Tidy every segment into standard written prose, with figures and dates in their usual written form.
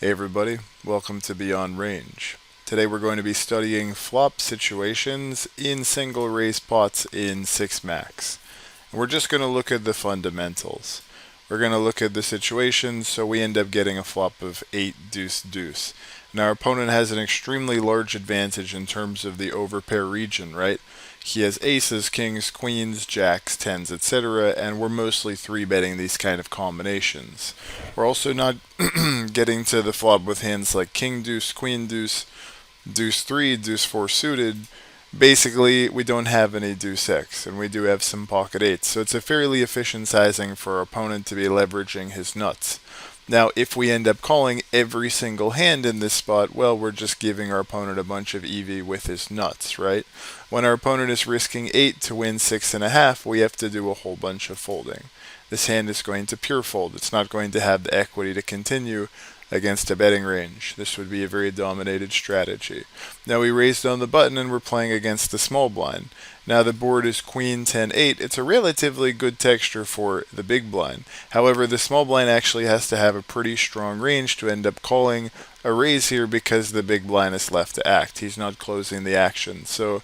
Hey everybody, welcome to Beyond Range. Today we're going to be studying flop situations in single raise pots in 6 max. We're just going to look at the fundamentals. We're going to look at the situation so we end up getting a flop of 8 deuce deuce. Now our opponent has an extremely large advantage in terms of the overpair region, right? He has aces, kings, queens, jacks, tens, etc., and we're mostly 3-betting these kind of combinations. We're also not getting to the flop with hands like king deuce, queen deuce, deuce 3, deuce 4 suited. Basically, we don't have any deuce X, and we do have some pocket eights, so it's a fairly efficient sizing for our opponent to be leveraging his nuts. Now, if we end up calling every single hand in this spot, well, we're just giving our opponent a bunch of EV with his nuts, right? When our opponent is risking 8 to win 6.5, we have to do a whole bunch of folding. This hand is going to pure fold. It's not going to have the equity to continue against a betting range. This would be a very dominated strategy. Now we raised on the button and we're playing against the small blind. Now the board is queen 10 8. It's a relatively good texture for the big blind. However, the small blind actually has to have a pretty strong range to end up calling a raise here because the big blind is left to act. He's not closing the action. So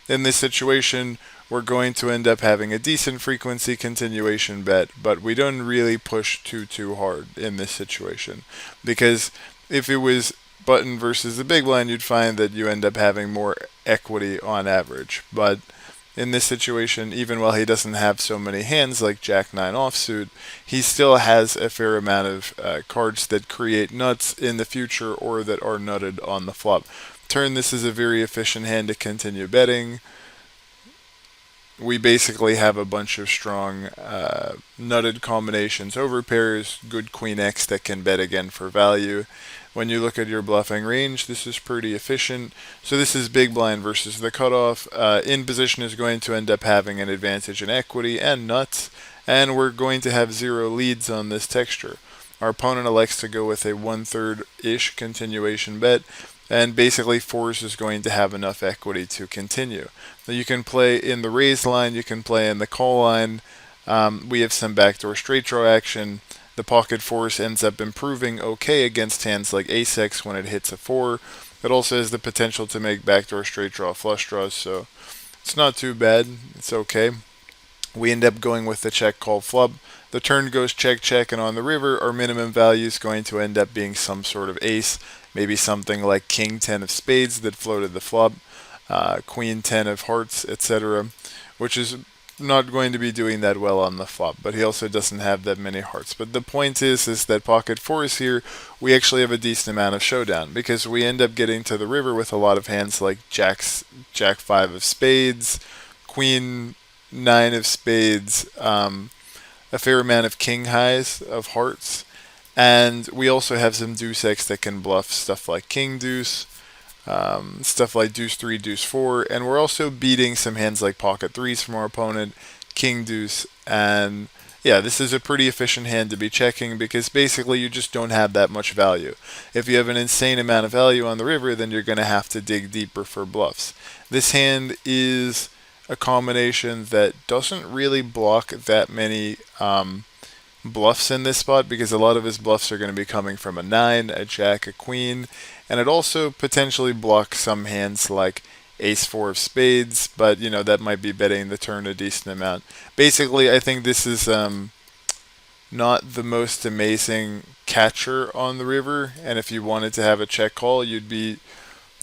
in this situation, we're going to end up having a decent frequency continuation bet, but we don't really push too hard in this situation. Because if it was button versus the big blind, you'd find that you end up having more equity on average. But in this situation, even while he doesn't have so many hands like Jack 9 offsuit, he still has a fair amount of cards that create nuts in the future or that are nutted on the flop. Turn, this is a very efficient hand to continue betting. We basically have a bunch of strong nutted combinations over pairs, good queen X that can bet again for value. When you look at your bluffing range, this is pretty efficient. So this is big blind versus the cutoff. In position is going to end up having an advantage in equity and nuts, and we're going to have 0 leads on this texture. Our opponent elects to go with a 1/3-ish continuation bet, and basically fours is going to have enough equity to continue. Now you can play in the raise line, you can play in the call line. We have some backdoor straight draw action. The pocket force ends up improving okay against hands like ace X when it hits a 4. It also has the potential to make backdoor straight draw flush draws, so it's not too bad. It's okay. We end up going with the check call flop. The turn goes check check, and on the river, our minimum value is going to end up being some sort of ace, maybe something like king 10 of spades that floated the flop, queen 10 of hearts, etc., which is not going to be doing that well on the flop, but he also doesn't have that many hearts. But the point is that pocket fours here, we actually have a decent amount of showdown because we end up getting to the river with a lot of hands like jack 5 of spades, queen 9 of spades, a fair amount of king highs of hearts, and we also have some deuce X that can bluff stuff like king deuce, stuff like deuce 3, deuce 4, and we're also beating some hands like pocket threes from our opponent, king deuce, and yeah, this is a pretty efficient hand to be checking because basically you just don't have that much value. If you have an insane amount of value on the river, then you're going to have to dig deeper for bluffs. This hand is a combination that doesn't really block that many bluffs in this spot because a lot of his bluffs are going to be coming from a 9, a jack, a queen, and it also potentially blocks some hands like ace 4 of spades, but that might be betting the turn a decent amount. Basically, I think this is not the most amazing catcher on the river, and if you wanted to have a check call, you'd be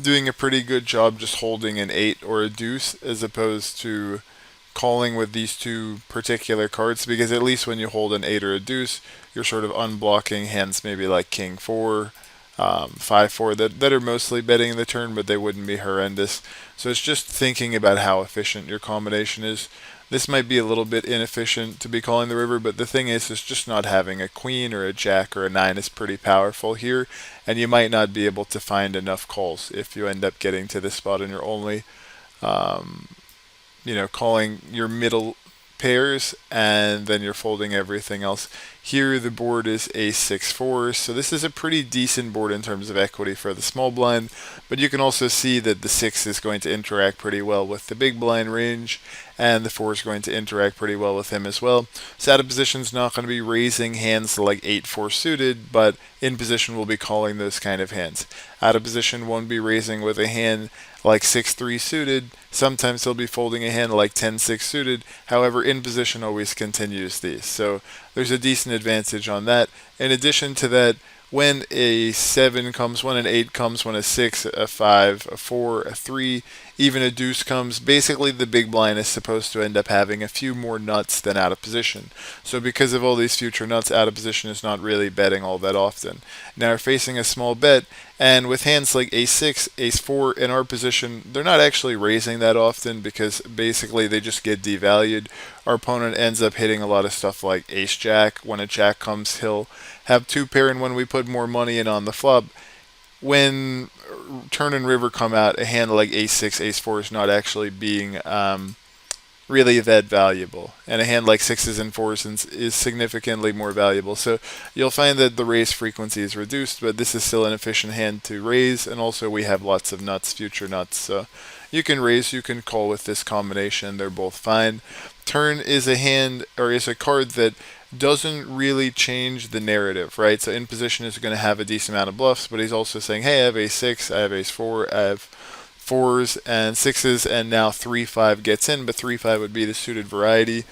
doing a pretty good job just holding an 8 or a deuce as opposed to calling with these two particular cards, because at least when you hold an 8 or a deuce, you're sort of unblocking hands maybe like king 4, 5 4 that are mostly betting the turn, but they wouldn't be horrendous. So it's just thinking about how efficient your combination is. This might be a little bit inefficient to be calling the river, but the thing is just not having a queen or a jack or a 9 is pretty powerful here, and you might not be able to find enough calls if you end up getting to this spot and you're only um, calling your middle pairs and then you're folding everything else. Here the board is ace-6-4, so this is a pretty decent board in terms of equity for the small blind, but you can also see that the 6 is going to interact pretty well with the big blind range, and the 4 is going to interact pretty well with him as well. So out of position is not going to be raising hands like 8-4 suited, but in position we'll be calling those kind of hands. Out of position won't be raising with a hand like 6-3 suited. Sometimes he'll be folding a hand like 10-6 suited. However, in position always continues these. So there's a decent advantage on that. In addition to that, when a 7 comes, when an 8 comes, when a 6, a 5, a 4, a 3, even a deuce comes, basically the big blind is supposed to end up having a few more nuts than out of position. So because of all these future nuts, out of position is not really betting all that often. Now we're facing a small bet, and with hands like ace-6, ace-4 in our position, they're not actually raising that often because basically they just get devalued. Our opponent ends up hitting a lot of stuff like ace-jack. When a jack comes, he'll have 2-pair, and when we put more money in on the flop, when turn and river come out, a hand like ace-6, ace-4 is not actually being really that valuable, and a hand like 6s and 4s is significantly more valuable. So you'll find that the raise frequency is reduced, but this is still an efficient hand to raise, and also we have lots of nuts, future nuts, so you can raise, you can call with this combination, they're both fine. Turn is a hand, or is a card that doesn't really change the narrative, right? So in position is going to have a decent amount of bluffs, but he's also saying, hey, I have ace-6, I have ace-4, I have 4s and 6s, and now 3-5 gets in, but 3-5 would be the suited variety.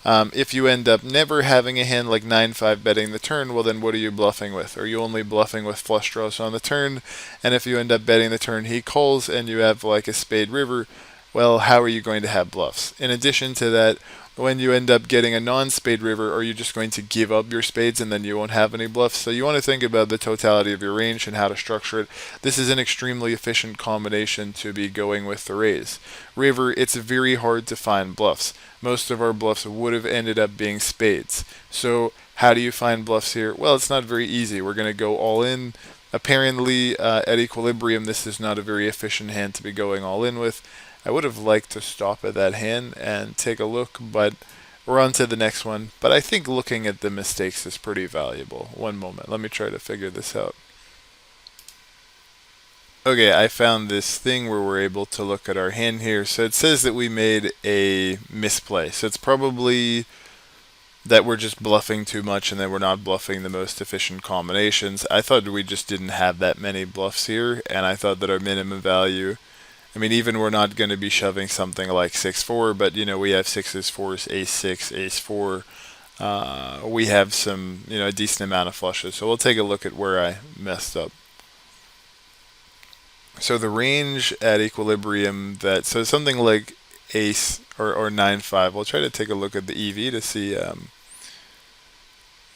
If you end up never having a hand like 9-5 betting the turn, well then what are you bluffing with? Are you only bluffing with flush draws on the turn? And if you end up betting the turn he calls and you have like a spade river, well, how are you going to have bluffs? In addition to that, when you end up getting a non-spade river, are you just going to give up your spades and then you won't have any bluffs? So you want to think about the totality of your range and how to structure it. This is an extremely efficient combination to be going with the raise. River, it's very hard to find bluffs. Most of our bluffs would have ended up being spades. So how do you find bluffs here? Well, it's not very easy. We're going to go all in. Apparently, at equilibrium, this is not a very efficient hand to be going all in with. I would have liked to stop at that hand and take a look, but we're on to the next one. But I think looking at the mistakes is pretty valuable. One moment, let me try to figure this out. Okay, I found this thing where we're able to look at our hand here. So it says that we made a misplay. So it's probably that we're just bluffing too much and that we're not bluffing the most efficient combinations. I thought we just didn't have that many bluffs here, and I thought that our minimum value, I mean, even we're not going to be shoving something like 6-4, but, you know, we have 6s, 4s, ace-6, ace-4. We have some, you know, a decent amount of flushes. So we'll take a look at where I messed up. So the range at equilibrium, so something like ace or 9-5. We'll try to take a look at the EV to see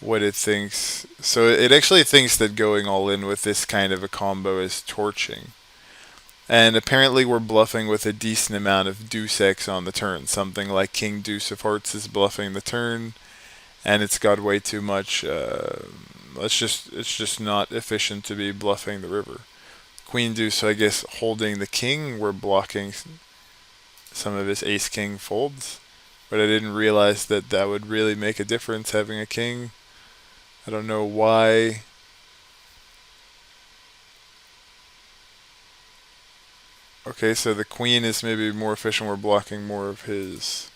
what it thinks. So it actually thinks that going all in with this kind of a combo is torching. And apparently we're bluffing with a decent amount of deuce X on the turn. Something like king deuce of hearts is bluffing the turn, and it's got way too much. It's just not efficient to be bluffing the river. Queen deuce, so I guess holding the king, we're blocking some of his ace king folds. But I didn't realize that that would really make a difference having a king. I don't know why. Okay, so the queen is maybe more efficient. We're blocking more of his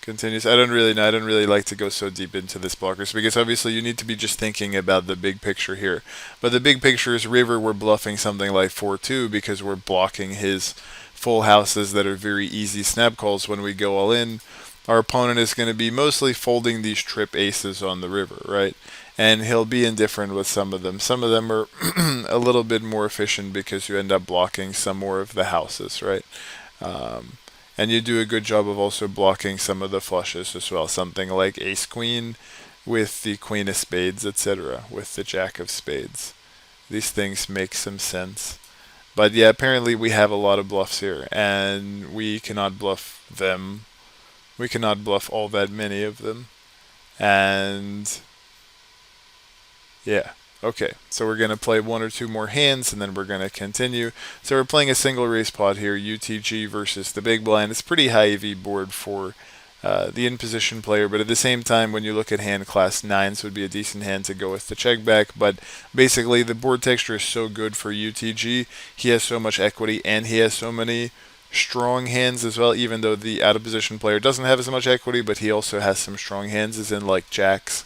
continues. I don't really know. I don't really like to go so deep into this blockers because obviously you need to be just thinking about the big picture here. But the big picture is river, we're bluffing something like 4-2 because we're blocking his full houses that are very easy snap calls when we go all in. Our opponent is going to be mostly folding these trip aces on the river, right? And he'll be indifferent with some of them. Some of them are a little bit more efficient because you end up blocking some more of the houses, right? And you do a good job of also blocking some of the flushes as well. Something like ace-queen with the queen of spades, etc., with the jack of spades. These things make some sense. But yeah, apparently we have a lot of bluffs here, and we cannot bluff them. We cannot bluff all that many of them. And yeah. Okay, so we're going to play one or two more hands, and then we're going to continue. So we're playing a single raise pot here, UTG versus the big blind. It's pretty high EV board for the in position player, but at the same time, when you look at hand class 9s would be a decent hand to go with the check back. But basically, the board texture is so good for UTG. He has so much equity, and he has so many strong hands as well, even though the out of position player doesn't have as much equity, but he also has some strong hands, as in like jacks,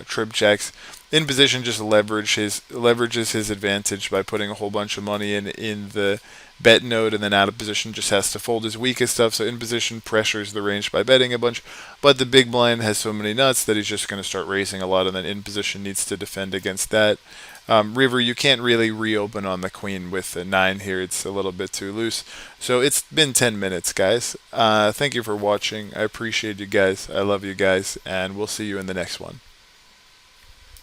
trip checks. In position just leverages his advantage by putting a whole bunch of money in the bet node, and then out of position just has to fold his weakest stuff. So in position pressures the range by betting a bunch, but the big blind has so many nuts that he's just going to start raising a lot, and then in position needs to defend against that. River, you can't really reopen on the queen with the 9 here. It's a little bit too loose. So it's been 10 minutes, guys. Thank you for watching. I appreciate you guys. I love you guys, and we'll see you in the next one.